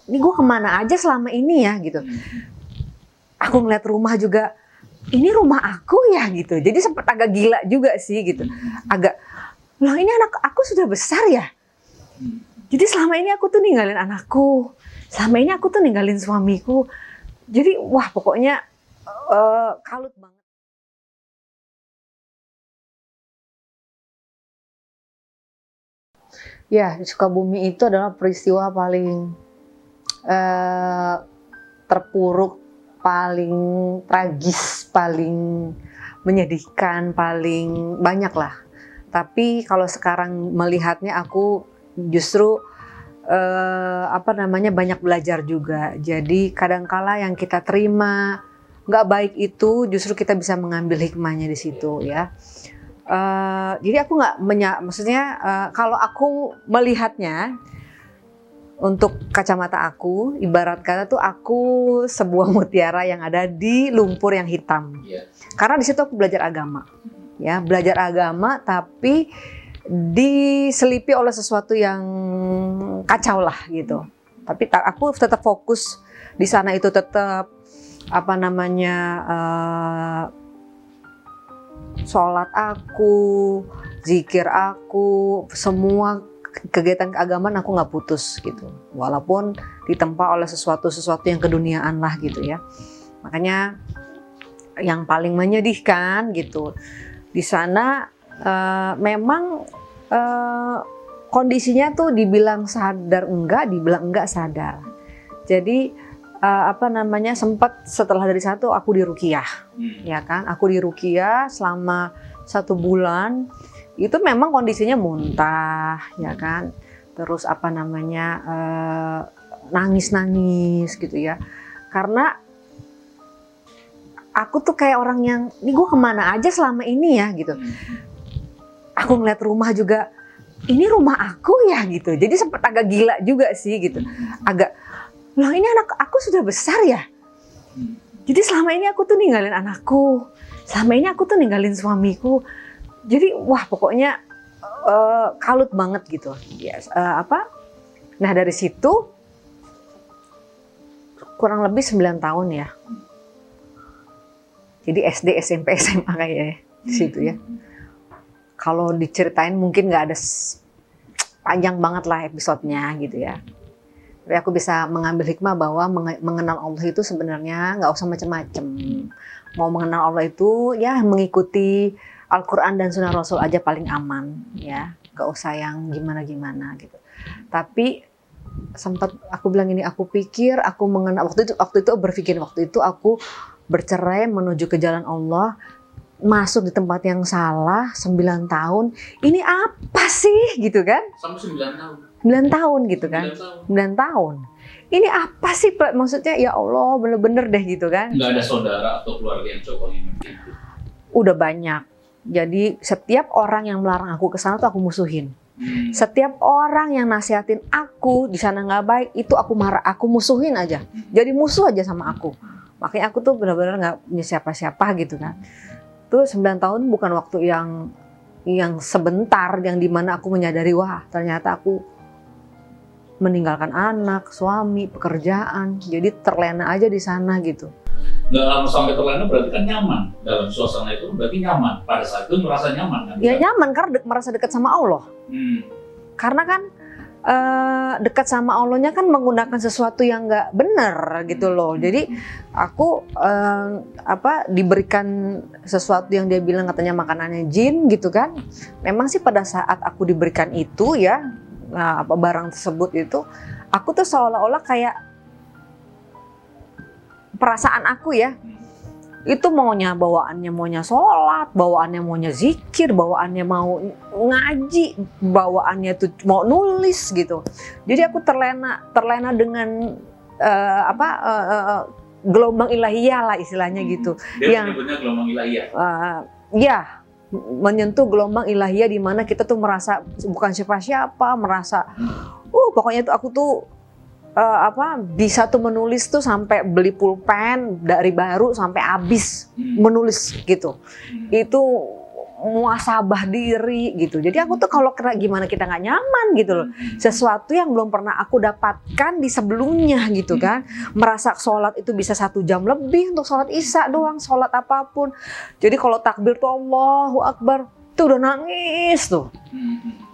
ini gue kemana aja selama ini ya gitu. Aku ngeliat rumah juga, ini rumah aku ya gitu. Jadi sempat agak gila juga sih gitu. Agak, loh ini anak aku sudah besar ya. Jadi selama ini aku tuh ninggalin anakku. Selama ini aku tuh ninggalin suamiku. Jadi wah pokoknya kalut banget. Ya, Sukabumi itu adalah peristiwa paling terpuruk, paling tragis, paling menyedihkan, paling banyak lah. Tapi kalau sekarang melihatnya aku justru banyak belajar juga. Jadi kadangkala yang kita terima nggak baik itu justru kita bisa mengambil hikmahnya di situ ya. Jadi aku nggak maksudnya kalau aku melihatnya untuk kacamata aku, ibarat kata tuh aku sebuah mutiara yang ada di lumpur yang hitam. Karena di situ aku belajar agama, ya belajar agama, tapi diselipi oleh sesuatu yang kacau lah gitu. Tapi aku tetap fokus di sana, itu tetap sholat aku, zikir aku, semua kegiatan keagamaan aku nggak putus gitu, walaupun ditempa oleh sesuatu yang keduniaan lah gitu ya. Makanya yang paling menyedihkan gitu di sana memang kondisinya tuh dibilang sadar enggak, dibilang enggak sadar. Jadi sempat setelah dari satu aku diruqyah, ya kan? Aku diruqyah selama 1 bulan. Itu memang kondisinya muntah, ya kan? Terus nangis gitu ya. Karena aku tuh kayak orang yang, ini gue kemana aja selama ini ya gitu. Aku ngeliat rumah juga, ini rumah aku ya gitu. Jadi sempat agak gila juga sih gitu. Agak, loh ini anak aku sudah besar ya. Jadi selama ini aku tuh ninggalin anakku. Selama ini aku tuh ninggalin suamiku. Jadi wah pokoknya kalut banget gitu. Yes, Nah dari situ kurang lebih 9 tahun ya. Jadi SD, SMP, SMA kayaknya di situ ya. Kalau diceritain mungkin nggak ada panjang banget lah episodenya gitu ya. Tapi aku bisa mengambil hikmah bahwa mengenal Allah itu sebenarnya nggak usah macam-macam. Mau mengenal Allah itu ya mengikuti Al-Quran dan Sunnah Rasul aja paling aman ya, gak usah yang gimana-gimana gitu. Tapi sempat aku bilang ini, aku pikir aku mengenal waktu itu aku bercerai menuju ke jalan Allah, masuk di tempat yang salah 9 tahun. Ini apa sih gitu kan? Sampai 9 tahun. 9 tahun gitu kan? 9 tahun. Ini apa sih maksudnya, ya Allah bener-bener deh gitu kan? Nggak ada saudara atau keluarga yang coba ngingetin? Udah banyak. Jadi setiap orang yang melarang aku ke sana tuh aku musuhin. Setiap orang yang nasihatin aku di sana nggak baik, itu aku marah, aku musuhin aja. Jadi musuh aja sama aku. Makanya aku tuh benar-benar nggak punya siapa-siapa gitu kan. Tuh 9 tahun bukan waktu yang sebentar, yang dimana aku menyadari wah ternyata aku meninggalkan anak, suami, pekerjaan. Jadi terlena aja di sana gitu. Nggak lama sampai terlena berarti kan nyaman. Dalam suasana itu berarti nyaman. Pada saat itu merasa nyaman kan? Ya nyaman karena merasa dekat sama Allah. Karena kan dekat sama Allahnya kan menggunakan sesuatu yang nggak benar gitu loh. Jadi aku diberikan sesuatu yang dia bilang katanya makanannya jin gitu kan. Memang sih pada saat aku diberikan itu ya, barang tersebut itu, aku tuh seolah-olah kayak perasaan aku ya, itu bawaannya maunya sholat, bawaannya maunya zikir, bawaannya mau ngaji, bawaannya tuh mau nulis gitu. Jadi aku terlena dengan gelombang ilahiyah lah istilahnya gitu. Dia menyebutnya gelombang ilahiyah. Ya, menyentuh gelombang ilahiyah di mana kita tuh merasa bukan siapa-siapa, merasa pokoknya tuh aku tuh bisa tuh menulis tuh sampai beli pulpen dari baru sampai habis menulis gitu. Itu muasabah diri gitu. Jadi aku tuh kalau gimana kita nggak nyaman gitu loh. Sesuatu yang belum pernah aku dapatkan di sebelumnya gitu kan. Merasa sholat itu bisa 1 jam lebih untuk sholat isya doang, sholat apapun. Jadi kalau takbir tuh Allahu Akbar, tuh udah nangis tuh.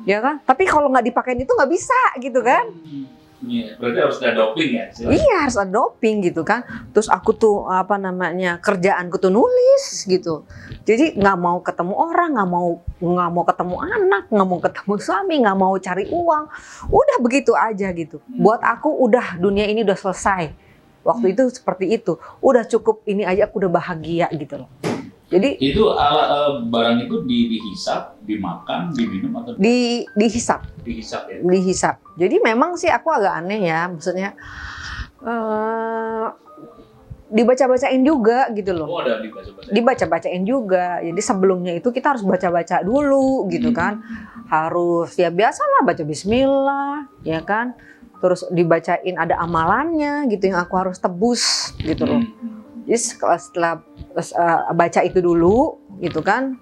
Ya kan? Tapi kalau nggak dipakein itu nggak bisa gitu kan. Iya, berarti harus ada doping ya? Iya, harus ada doping gitu kan. Terus aku tuh kerjaanku tuh nulis gitu. Jadi nggak mau ketemu orang, nggak mau ketemu anak, nggak mau ketemu suami, nggak mau cari uang. Udah begitu aja gitu. Buat aku udah dunia ini udah selesai. Waktu itu seperti itu. Udah cukup ini aja aku udah bahagia gitu loh. Jadi itu barang itu dihisap, dimakan, diminum atau dihisap. Dihisap ya? Dihisap. Jadi memang sih aku agak aneh ya, maksudnya dibaca-bacain juga gitu loh. Oh, ada dibaca-bacain. Dibaca-bacain juga. Jadi sebelumnya itu kita harus baca-baca dulu gitu kan. Harus ya biasalah baca bismillah, ya kan. Terus dibacain ada amalannya gitu yang aku harus tebus gitu loh. Jadi setelah baca itu dulu gitu kan,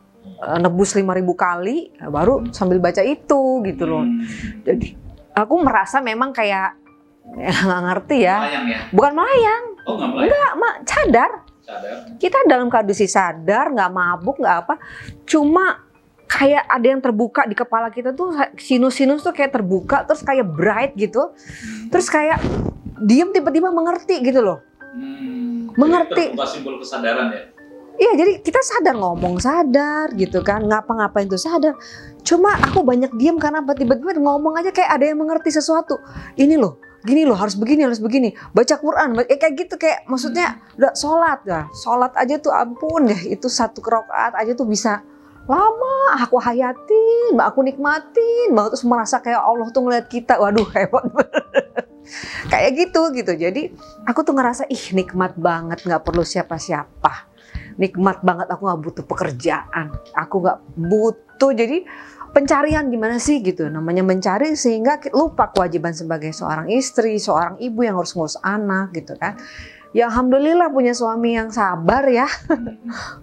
nebus 5.000 kali, baru sambil baca itu gitu loh. Jadi aku merasa memang kayak nggak ngerti ya. Melayang ya? Bukan melayang. Oh, nggak melayang? Enggak, sadar. Sadar. Kita dalam kondisi sadar, nggak mabuk, nggak apa. Cuma kayak ada yang terbuka di kepala kita tuh, sinus-sinus tuh kayak terbuka, terus kayak bright gitu. Terus kayak diem tiba-tiba mengerti gitu loh. Mengerti. Terbuka simbol kesadaran ya? Iya, jadi kita sadar, ngomong sadar gitu kan, ngapa-ngapain tuh sadar. Cuma aku banyak diem karena apa, tiba-tiba ngomong aja kayak ada yang mengerti sesuatu. Ini loh, gini loh, harus begini, baca Quran, kayak gitu, kayak maksudnya udah sholat ya, sholat aja tuh ampun deh, itu 1 rakaat aja tuh bisa lama aku hayatin, aku nikmatin banget, terus merasa kayak Allah tuh ngeliat kita, waduh hebat. Kayak gitu. Jadi aku tuh ngerasa nikmat banget, nggak perlu siapa-siapa. Nikmat banget, aku nggak butuh pekerjaan, aku nggak butuh. Jadi pencarian gimana sih gitu, namanya mencari sehingga lupa kewajiban sebagai seorang istri, seorang ibu yang harus ngurus anak gitu kan. Ya alhamdulillah punya suami yang sabar ya.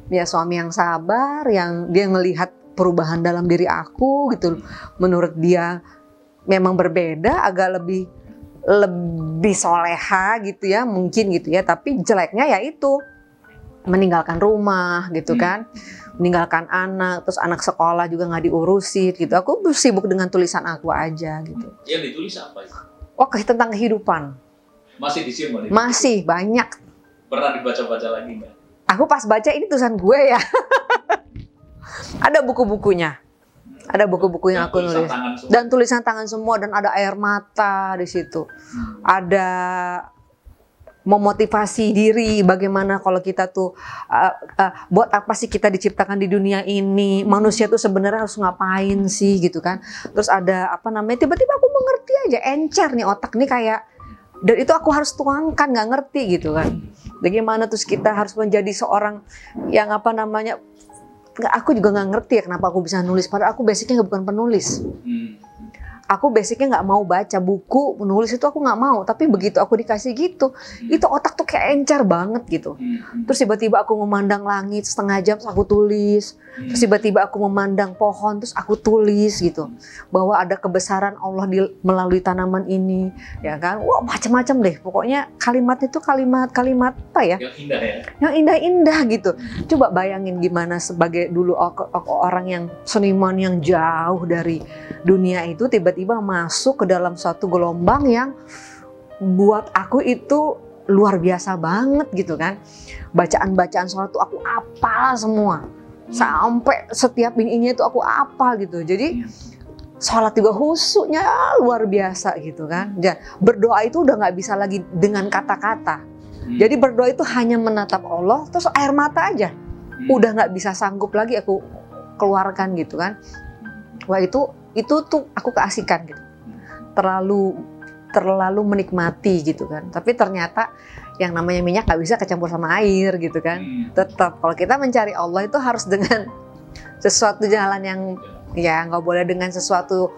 Ya suami yang sabar, yang dia ngelihat perubahan dalam diri aku gitu. Menurut dia memang berbeda, agak lebih soleha gitu ya, mungkin gitu ya, tapi jeleknya ya itu meninggalkan rumah gitu kan, meninggalkan anak, terus anak sekolah juga nggak diurusin gitu. Aku sibuk dengan tulisan aku aja gitu. Yang ditulis apa itu? Oh, tentang kehidupan. Masih disimpan? Masih banyak. Pernah dibaca-baca lagi nggak? Aku pas baca ini tulisan gue ya. Ada buku-bukunya. Ada buku-buku yang aku nulis dan tulisan tangan semua, dan ada air mata di situ. Ada memotivasi diri bagaimana kalau kita tuh buat apa sih kita diciptakan di dunia ini, manusia tuh sebenarnya harus ngapain sih gitu kan. Terus ada tiba-tiba aku mengerti aja, encer nih otak nih kayak, dan itu aku harus tuangkan, nggak ngerti gitu kan. Bagaimana terus kita harus menjadi seorang yang aku juga nggak ngerti ya kenapa aku bisa nulis, padahal aku basicnya bukan penulis. Aku basicnya nggak mau baca buku, menulis itu aku nggak mau. Tapi begitu aku dikasih gitu, itu otak tuh kayak encer banget gitu. Terus tiba-tiba aku memandang langit setengah jam, terus aku tulis. Terus tiba-tiba aku memandang pohon, terus aku tulis gitu. Bahwa ada kebesaran Allah melalui tanaman ini, ya kan? Wah, macam-macam deh. Pokoknya kalimatnya itu kalimat apa ya? Yang indah ya? Yang indah-indah gitu. Coba bayangin gimana sebagai dulu aku orang yang seniman yang jauh dari dunia itu, tiba-tiba masuk ke dalam suatu gelombang yang buat aku itu luar biasa banget gitu kan. Bacaan-bacaan sholat tuh aku hafal semua. Sampai setiap ininya itu aku hafal gitu. Jadi sholat juga khusyuknya luar biasa gitu kan. Berdoa itu udah nggak bisa lagi dengan kata-kata. Jadi berdoa itu hanya menatap Allah, terus air mata aja. Udah nggak bisa sanggup lagi aku keluarkan gitu kan. Wah itu tuh aku keasikan gitu. Terlalu menikmati gitu kan. Tapi ternyata yang namanya minyak nggak bisa kecampur sama air gitu kan. Tetap kalau kita mencari Allah itu harus dengan sesuatu jalan yang ya nggak boleh dengan sesuatu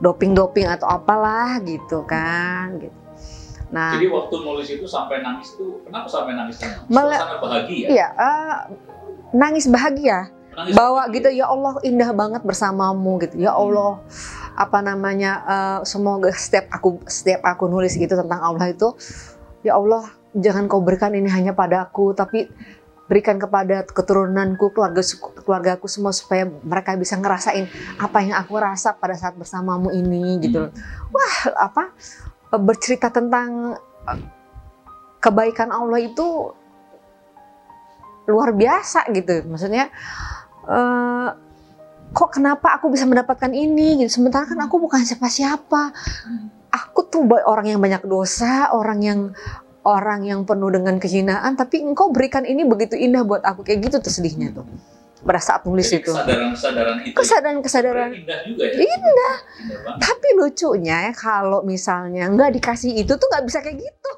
doping atau apalah gitu kan. Gitu. Nah, jadi waktu nulis itu sampai nangis tuh, kenapa sampai nangis? Suasana bahagia? Iya, nangis bahagia. Nangis. bawa gitu, ya Allah indah banget bersamamu gitu, ya Allah apa namanya, semoga setiap aku nulis gitu tentang Allah itu, ya Allah jangan kau berikan ini hanya padaku, tapi berikan kepada keturunanku, keluargaku semua, supaya mereka bisa ngerasain apa yang aku rasa pada saat bersamamu ini gitu loh. Wah, apa bercerita tentang kebaikan Allah itu luar biasa gitu. Maksudnya kok kenapa aku bisa mendapatkan ini gitu, sementara kan aku bukan siapa-siapa. Aku tuh orang yang banyak dosa, orang yang penuh dengan kehinaan, tapi engkau berikan ini begitu indah buat aku. Kayak gitu tuh sedihnya tuh pada saat nulis Jadi itu. kesadaran itu. Kesadaran. Indah juga ya. Indah. Indah banget. Tapi lucunya ya, kalau misalnya nggak dikasih itu tuh nggak bisa kayak gitu.